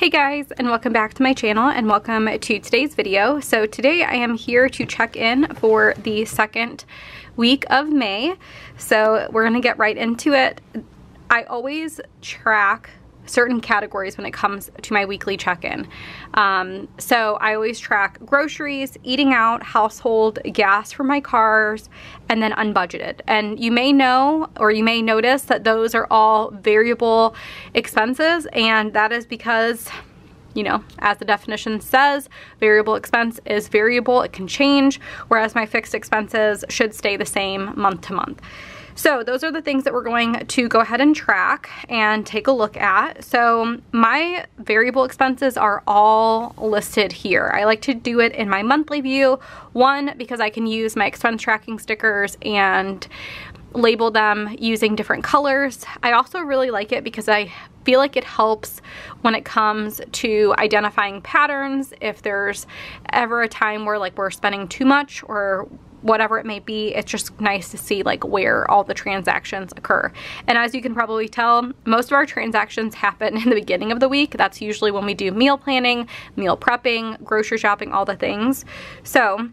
Hey guys, and welcome back to my channel and welcome to today's video. So today I am here to check in for the second week of May. So we're gonna get right into it. I always track certain categories when it comes to my weekly check-in. So I always track groceries, eating out, household, gas for my cars, and then unbudgeted. And you may know, or you may notice that those are all variable expenses, and that is because, you know, as the definition says, variable expense is variable, it can change, whereas my fixed expenses should stay the same month to month. So those are the things that we're going to go ahead and track and take a look at. So my variable expenses are all listed here. I like to do it in my monthly view. One, because I can use my expense tracking stickers and label them using different colors. I also really like it because I feel like it helps when it comes to identifying patterns. If there's ever a time where like we're spending too much or whatever it may be, it's just nice to see like where all the transactions occur. And as you can probably tell, most of our transactions happen in the beginning of the week. That's usually when we do meal planning, meal prepping, grocery shopping, all the things. So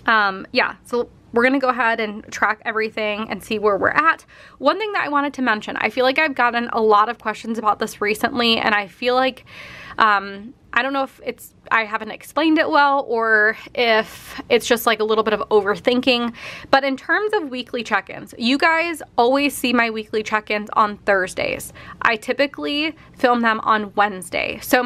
yeah, so we're gonna go ahead and track everything and see where we're at. One thing that I wanted to mention, I feel like I've gotten a lot of questions about this recently, and I feel like I don't know if I haven't explained it well or if it's just like a little bit of overthinking, but in terms of weekly check-ins, you guys always see my weekly check-ins on Thursdays. I typically film them on Wednesday. So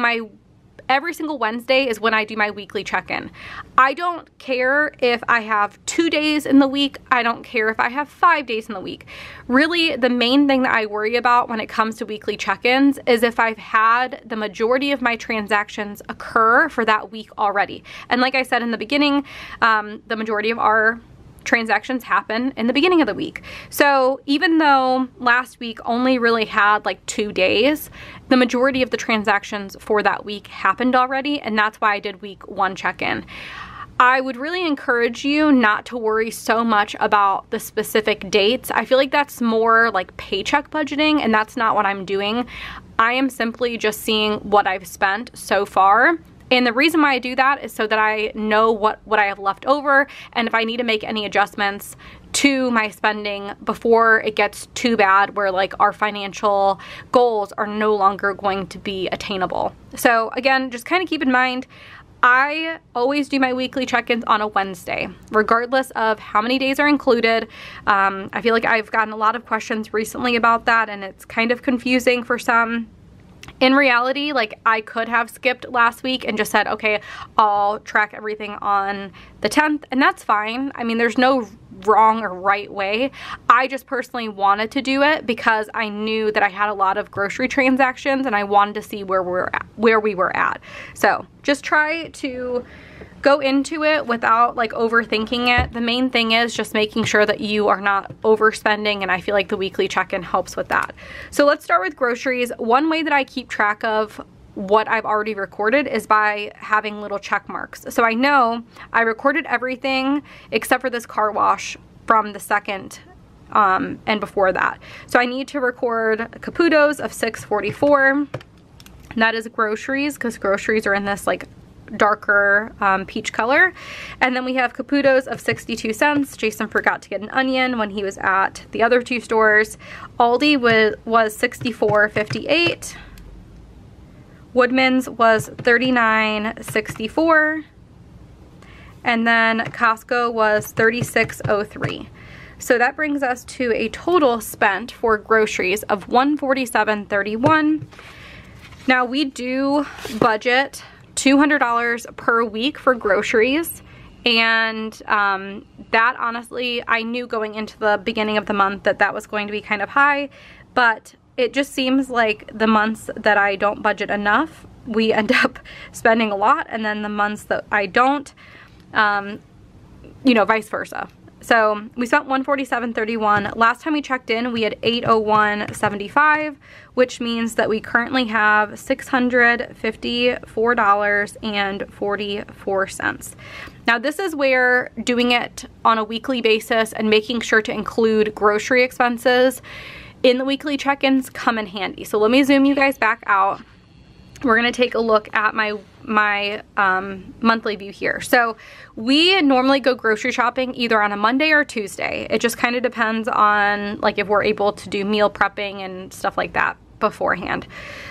every single Wednesday is when I do my weekly check-in. I don't care if I have 2 days in the week. I don't care if I have 5 days in the week. Really, the main thing that I worry about when it comes to weekly check-ins is if I've had the majority of my transactions occur for that week already. And like I said in the beginning, the majority of our transactions happen in the beginning of the week. So even though last week only really had like 2 days, the majority of the transactions for that week happened already, and that's why I did week 1 check-in. I would really encourage you not to worry so much about the specific dates. I feel like that's more like paycheck budgeting, and that's not what I'm doing. I am simply just seeing what I've spent so far. And the reason why I do that is so that I know what I have left over, and if I need to make any adjustments to my spending before it gets too bad where like our financial goals are no longer going to be attainable. So again, just kind of keep in mind, I always do my weekly check-ins on a Wednesday, regardless of how many days are included. I feel like I've gotten a lot of questions recently about that, and it's kind of confusing for some. In reality, like I could have skipped last week and just said, okay, I'll track everything on the 10th, and that's fine. I mean, there's no wrong or right way. I just personally wanted to do it because I knew that I had a lot of grocery transactions and I wanted to see where we were at. So just try to go into it without like overthinking it. The main thing is just making sure that you are not overspending, and I feel like the weekly check-in helps with that. So let's start with groceries. One way that I keep track of what I've already recorded is by having little check marks. So I know I recorded everything except for this car wash from the second and before that. So I need to record Caputo's of $6.44. That is groceries, because groceries are in this like darker peach color. And then we have Caputo's of 62 cents. Jason forgot to get an onion when he was at the other 2 stores. Aldi was $64.58. Woodman's was $39.64. And then Costco was $36.03. So that brings us to a total spent for groceries of $147.31. Now we do budget $200 per week for groceries, and that honestly, I knew going into the beginning of the month that that was going to be kind of high, but it just seems like the months that I don't budget enough, we end up spending a lot, and then the months that I don't, you know, vice versa. So we spent $147.31. Last time we checked in, we had $801.75, which means that we currently have $654.44. Now this is where doing it on a weekly basis and making sure to include grocery expenses in the weekly check-ins come in handy. So let me zoom you guys back out. we're gonna take a look at my monthly view here. So we normally go grocery shopping either on a Monday or Tuesday. It just kind of depends on like if we're able to do meal prepping and stuff like that beforehand.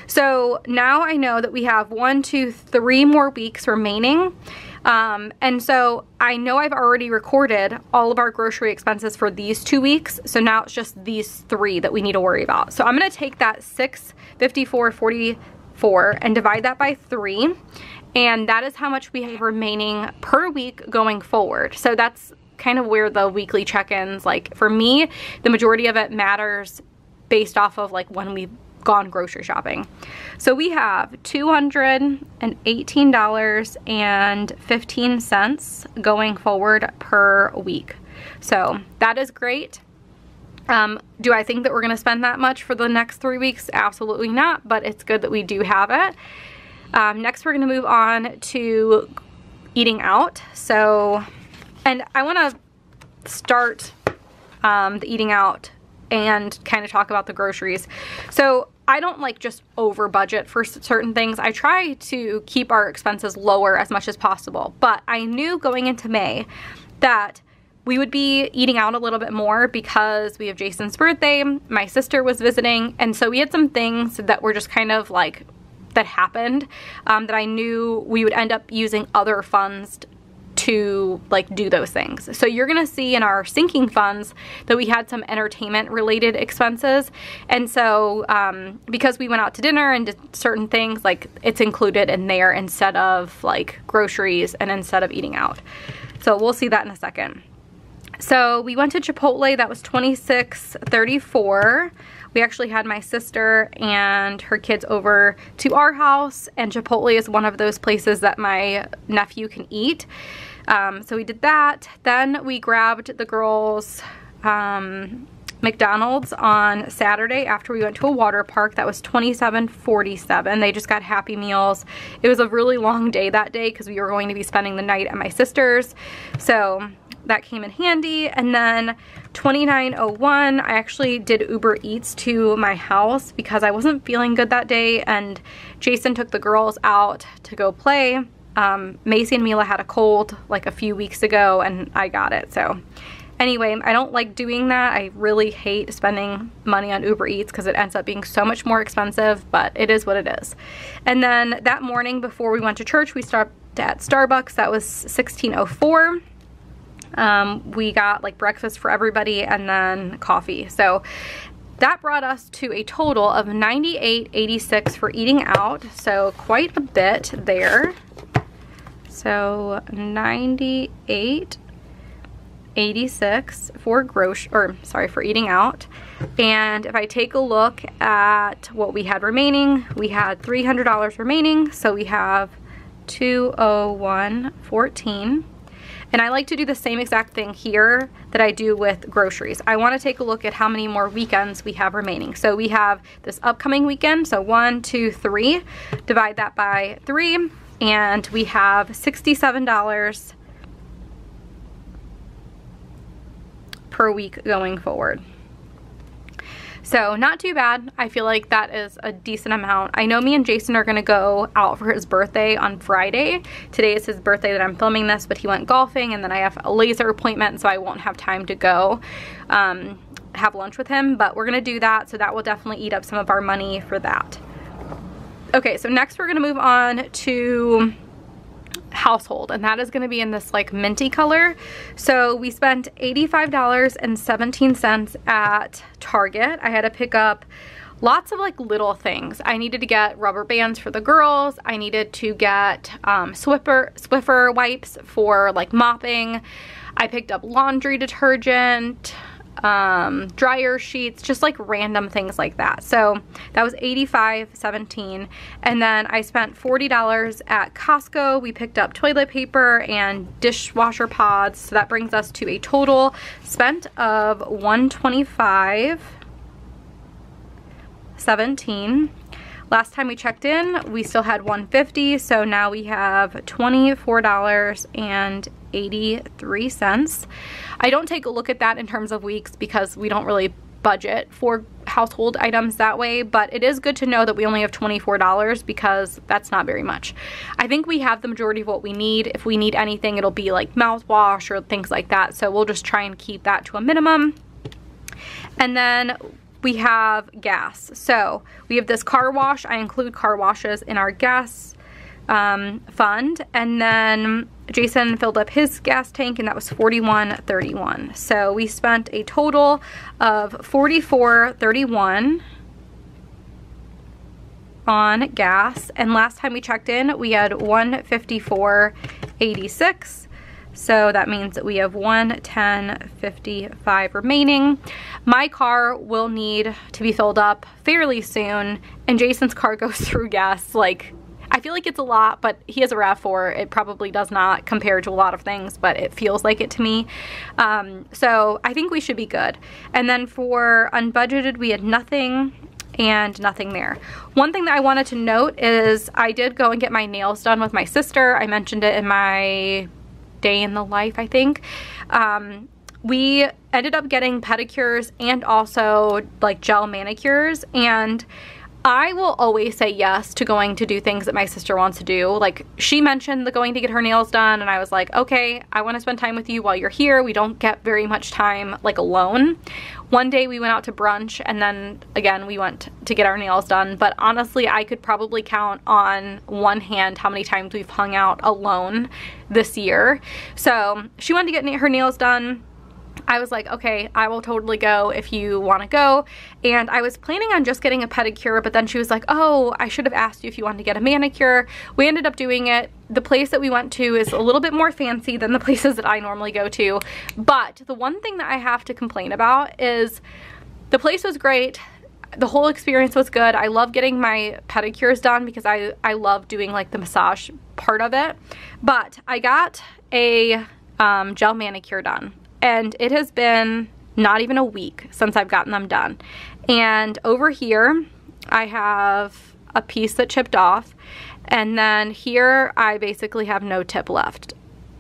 So now I know that we have 1, 2, 3 more weeks remaining. And so I know I've already recorded all of our grocery expenses for these 2 weeks. So now it's just these 3 that we need to worry about. So I'm gonna take that $654.44 and divide that by 3, and that is how much we have remaining per week going forward. So that's kind of where the weekly check-ins, like for me, the majority of it matters based off of like when we've gone grocery shopping. So we have $218.15 going forward per week. So that is great. Do I think that we're gonna spend that much for the next 3 weeks? Absolutely not, but it's good that we do have it. Next we're gonna move on to eating out. So, and I wanna start the eating out and kind of talk about the groceries. So I don't like just over budget for certain things. I try to keep our expenses lower as much as possible, but I knew going into May that we would be eating out a little bit more because we have Jason's birthday, my sister was visiting, and so we had some things that were just kind of like, that happened, that I knew we would end up using other funds to like do those things. So you're gonna see in our sinking funds that we had some entertainment related expenses, and so because we went out to dinner and did certain things, like it's included in there instead of like groceries and instead of eating out. So we'll see that in a second. So we went to Chipotle, that was $26.34. We actually had my sister and her kids over to our house, and Chipotle is one of those places that my nephew can eat. So we did that. Then we grabbed the girls McDonald's on Saturday after we went to a water park. That was $27.47. They just got Happy Meals. It was a really long day that day because we were going to be spending the night at my sister's. So that came in handy. And then $29.01, I actually did Uber Eats to my house because I wasn't feeling good that day, and Jason took the girls out to go play. Macy and Mila had a cold like a few weeks ago and I got it. So anyway, I don't like doing that. I really hate spending money on Uber Eats because it ends up being so much more expensive, but it is what it is. And then that morning before we went to church, we stopped at Starbucks. That was $16.04. We got like breakfast for everybody and then coffee. So that brought us to a total of $98.86 for eating out. So quite a bit there. So $98.86 for for eating out. And if I take a look at what we had remaining, we had $300 remaining. So we have $201.14. And I like to do the same exact thing here that I do with groceries. I want to take a look at how many more weekends we have remaining. So we have this upcoming weekend, so 1, 2, 3. Divide that by 3, and we have $67 per week going forward. So not too bad. I feel like that is a decent amount. I know me and Jason are gonna go out for his birthday on Friday. Today is his birthday that I'm filming this, but he went golfing, and then I have a laser appointment, so I won't have time to go have lunch with him, but we're gonna do that, so that will definitely eat up some of our money for that. Okay, so next we're gonna move on to household, and that is going to be in this like minty color. So we spent $85.17 at Target. I had to pick up lots of like little things. I needed to get rubber bands for the girls. I needed to get Swiffer wipes for like mopping. I picked up laundry detergent, dryer sheets, just like random things like that. So that was $85.17. And then I spent $40 at Costco. We picked up toilet paper and dishwasher pods. So that brings us to a total spent of $125.17. Last time we checked in, we still had $150, so now we have $24.83. I don't take a look at that in terms of weeks because we don't really budget for household items that way, but it is good to know that we only have $24 because that's not very much. I think we have the majority of what we need. If we need anything, it'll be like mouthwash or things like that, so we'll just try and keep that to a minimum. And then we have gas. So we have this car wash. I include car washes in our gas fund, and then Jason filled up his gas tank and that was $41.31. So we spent a total of $44.31 on gas, and last time we checked in we had $154.86. So that means that we have $110.55 remaining. My car will need to be filled up fairly soon, and Jason's car goes through gas like, I feel like it's a lot, but he has a RAV4. It probably does not compare to a lot of things, but it feels like it to me. So I think we should be good. And then for unbudgeted, we had nothing and nothing there. One thing that I wanted to note is I did go and get my nails done with my sister. I mentioned it in my day in the life, I think. We ended up getting pedicures and also like gel manicures, and I will always say yes to going to do things that my sister wants to do. Like, she mentioned the going to get her nails done, and I was like, okay, I want to spend time with you while you're here. We don't get very much time like alone. One day we went out to brunch, and then again we went to get our nails done, but honestly I could probably count on one hand how many times we've hung out alone this year. So she wanted to get her nails done. I was like, okay, I will totally go if you want to go. And I was planning on just getting a pedicure, but then she was like, oh, I should have asked you if you wanted to get a manicure. We ended up doing it. The place that we went to is a little bit more fancy than the places that I normally go to. But the one thing that I have to complain about is the place was great. The whole experience was good. I love getting my pedicures done because I love doing like the massage part of it. But I got a gel manicure done, and it has been not even a week since I've gotten them done. And over here I have a piece that chipped off, and then here I basically have no tip left.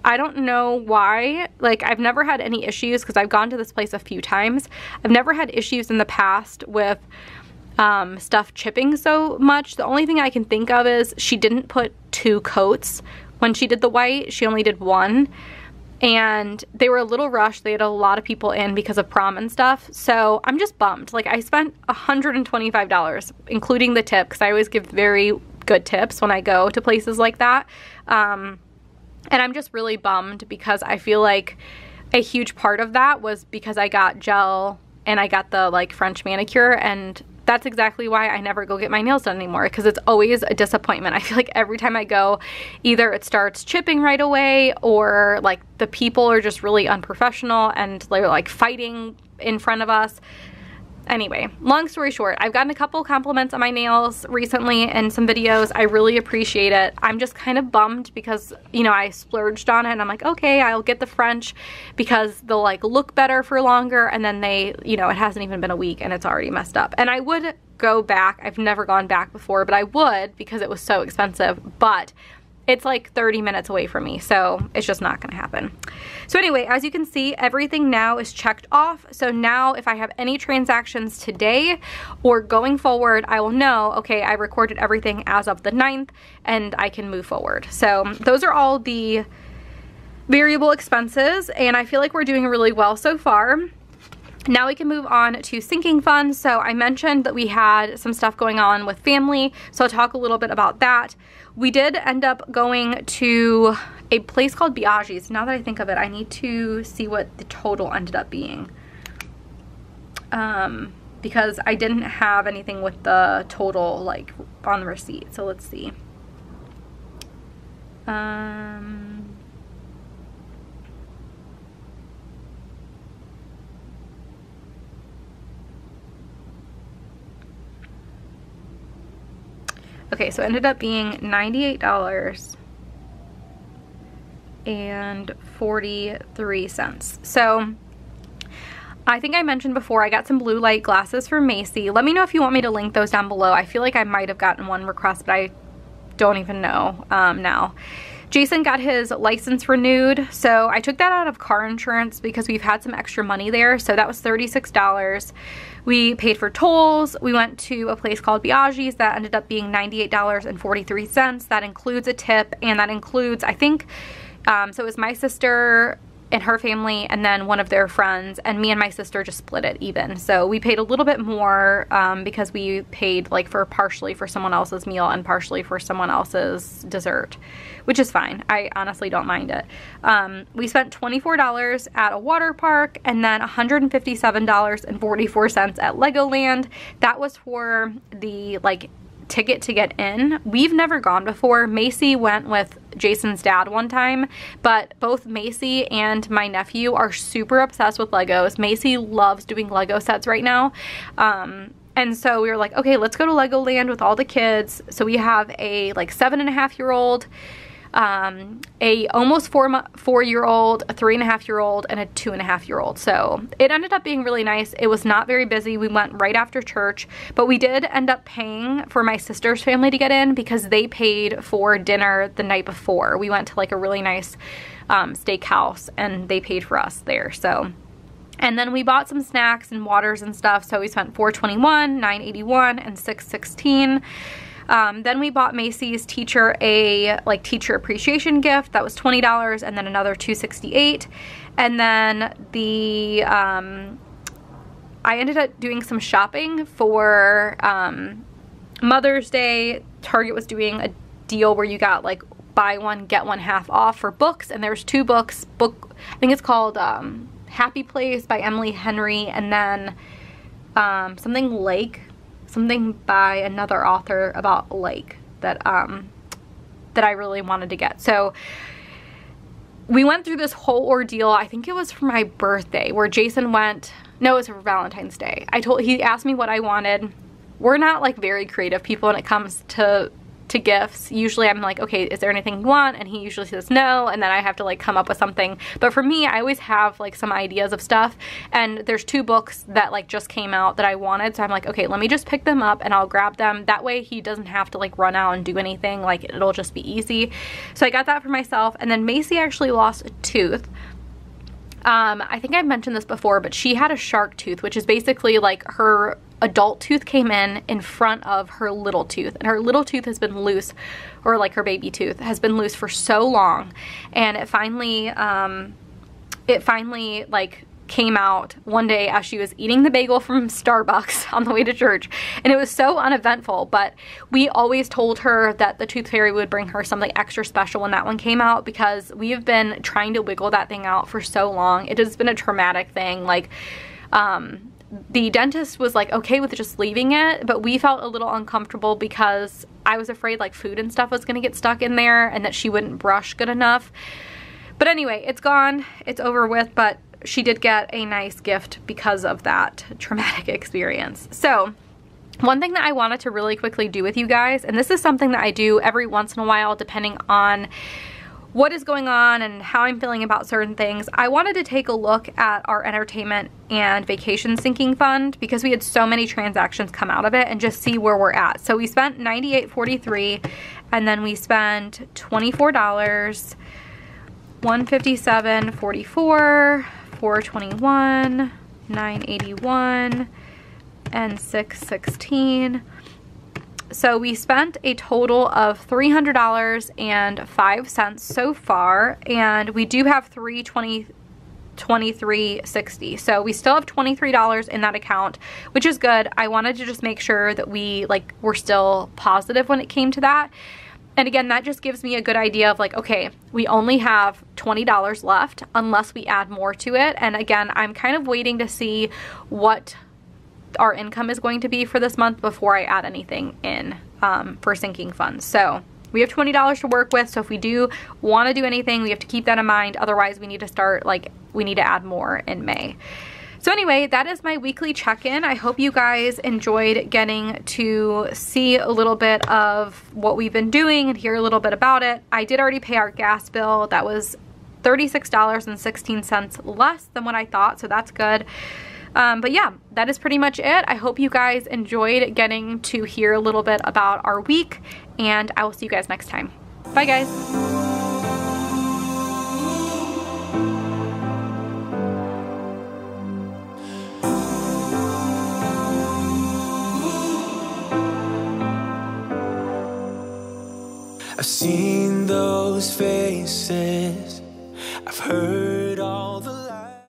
I don't know why. Like, I've never had any issues because I've gone to this place a few times. I've never had issues in the past with stuff chipping so much. The only thing I can think of is she didn't put 2 coats when she did the white. She only did 1. And they were a little rushed. They had a lot of people in because of prom and stuff. So I'm just bummed. Like, I spent $125, including the tip, because I always give very good tips when I go to places like that. And I'm just really bummed because I feel like a huge part of that was because I got gel and I got the like French manicure, and that's exactly why I never go get my nails done anymore, because it's always a disappointment. I feel like every time I go, either it starts chipping right away, or like the people are just really unprofessional and they're like fighting in front of us. Anyway, long story short, I've gotten a couple compliments on my nails recently in some videos. I really appreciate it. I'm just kind of bummed because, you know, I splurged on it and I'm like, okay, I'll get the French because they'll like look better for longer, and then they, you know, it hasn't even been a week and it's already messed up. And I would go back. I've never gone back before, but I would because it was so expensive. But it's like 30 minutes away from me, so it's just not gonna happen. So anyway, as you can see, everything now is checked off. So now if I have any transactions today or going forward, I will know, okay, I recorded everything as of the 9th and I can move forward. So those are all the variable expenses, and I feel like we're doing really well so far. Now we can move on to sinking funds. So I mentioned that we had some stuff going on with family, so I'll talk a little bit about that. We did end up going to a place called Biaggi's. Now that I think of it, I need to see what the total ended up being. Because I didn't have anything with the total like on the receipt. So let's see. Okay, so it ended up being $98.43. So I think I mentioned before I got some blue light glasses from Macy. Let me know if you want me to link those down below. I feel like I might have gotten one request, but I don't even know now. Jason got his license renewed, so I took that out of car insurance because we've had some extra money there, so that was $36. We paid for tolls. We went to a place called Biaggi's that ended up being $98.43. That includes a tip, and that includes, I think, so it was my sister and her family and then one of their friends, and me and my sister just split it even. So we paid a little bit more because we paid like for partially for someone else's meal and partially for someone else's dessert, which is fine. I honestly don't mind it. We spent $24 at a water park and then $157.44 at Legoland. That was for the like ticket to get in. We've never gone before. Macy went with Jason's dad one time, but both Macy and my nephew are super obsessed with Legos. Macy loves doing Lego sets right now. And so we were like, okay, let's go to Legoland with all the kids. So we have a like 7.5-year-old, a almost 4-year-old, a 3.5-year-old, and a 2.5-year-old. So it ended up being really nice. It was not very busy. We went right after church, but we did end up paying for my sister's family to get in because they paid for dinner the night before. We went to like a really nice steakhouse and they paid for us there. So, and then we bought some snacks and waters and stuff. So we spent $421, $981, and $616. Then we bought Macy's teacher a like teacher appreciation gift. That was $20, and then another $268. And then the I ended up doing some shopping for Mother's Day. Target was doing a deal where you got like buy one get one half off for books, and there's 2 books. I think it's called Happy Place by Emily Henry, and then something by another author about lake that that I really wanted to get. So we went through this whole ordeal. I think it was for my birthday where Jason went, no, it was for Valentine's Day. He asked me what I wanted. We're not like very creative people when it comes to gifts. Usually I'm like, okay, is there anything you want? And he usually says no, and then I have to like come up with something. But for me, I always have like some ideas of stuff, and there's 2 books that like just came out that I wanted, so I'm like, okay, let me just pick them up and I'll grab them. That way he doesn't have to like run out and do anything. Like it'll just be easy. So I got that for myself. And then Macy actually lost a tooth. I think I've mentioned this before, but she had a shark tooth, which is basically like her adult tooth came in front of her little tooth, and her little tooth has been loose, or like her baby tooth has been loose for so long, and it finally like came out one day as she was eating the bagel from Starbucks on the way to church, and it was so uneventful. But we always told her that the tooth fairy would bring her something extra special when that one came out, because we have been trying to wiggle that thing out for so long. It has been a traumatic thing. Like the dentist was like okay with just leaving it, but we felt a little uncomfortable because I was afraid like food and stuff was gonna get stuck in there and that she wouldn't brush good enough. But anyway, it's gone, it's over with, but she did get a nice gift because of that traumatic experience. So one thing that I wanted to really quickly do with you guys, and this is something that I do every once in a while depending on what is going on and how I'm feeling about certain things, I wanted to take a look at our entertainment and vacation sinking fund, because we had so many transactions come out of it, and just see where we're at. So we spent $98.43, and then we spent $24, $157.44, $421, $981, and $616. So we spent a total of $300.05 so far, and we do have $23.60. So we still have $23 in that account, which is good. I wanted to just make sure that we're still positive when it came to that. And again, that just gives me a good idea of like, okay, we only have $20 left unless we add more to it. And again, I'm kind of waiting to see what our income is going to be for this month before I add anything in for sinking funds. So we have $20 to work with, so if we do want to do anything, we have to keep that in mind. Otherwise, we need to start, like, we need to add more in May. So anyway, that is my weekly check-in. I hope you guys enjoyed getting to see a little bit of what we've been doing and hear a little bit about it. I did already pay our gas bill. That was $36.16 less than what I thought, so that's good. But yeah, that is pretty much it. I hope you guys enjoyed getting to hear a little bit about our week, and I will see you guys next time. Bye guys. I've seen those faces, I've heard all the